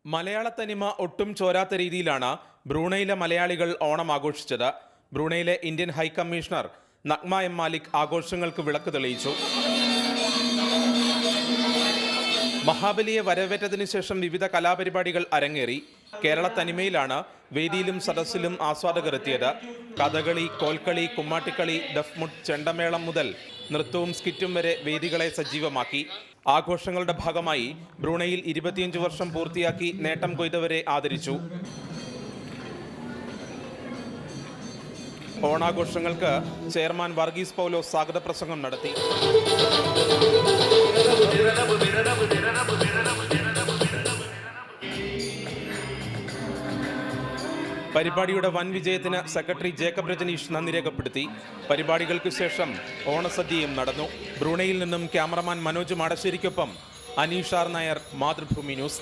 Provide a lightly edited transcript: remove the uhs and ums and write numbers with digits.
മലയാള തനിമ ഒട്ടും ചോരാത്ത രീതിയിലാണ് ബ്രൂണയിലെ മലയാളികൾ ഓണം ആഘോഷിച്ചത്. ബ്രൂണയിലെ Indian high commissioner Nagma M Malik ആഘോഷങ്ങൾക്ക് വിളക്ക് തെളിയിച്ചു. മഹാബലിയെ വരവേറ്റതിനു ശേഷം വിവിധ കലാപരിപാടികൾ അരങ്ങേറി. കേരള തനിമയിലാണ് വേദിയിലും സദസ്സിലും ആസ്വാദകർ എത്തിയത്. കഥകളി, കോൽക്കളി, കുമ്മാട്ടിക്കളി, ദഫ്മുട്ട്, ചെണ്ടമേളം മുതൽ നൃത്തവും സ്കിറ്റും വരെ വേദികളെ സജീവമാക്കി. ആഘോഷങ്ങളുടെ ഭാഗമായി ബ്രൂണയിൽ 25 വർഷം പൂർത്തിയാക്കി നേട്ടം കൊയ്തവരെ ആദരിച്ചു. ഓണാഘോഷങ്ങൾക്ക് ചെയർമാൻ വർഗീസ് പൗലോസ് സ്വാഗത പ്രസംഗം നടത്തി. പരിപാടിയുടെ വൻ വിജയത്തിന് സെക്രട്ടറി ജേക്കബ് രജനീഷ് നന്ദി രേഖപ്പെടുത്തി. പരിപാടികൾക്ക് ശേഷം ഓണസദ്യയും നടന്നു. ബ്രൂണയിൽ നിന്നും ക്യാമറമാൻ മനോജ് മാടശ്ശേരിക്കൊപ്പം അനീഷ് ആർ നായർ, മാതൃഭൂമി ന്യൂസ്.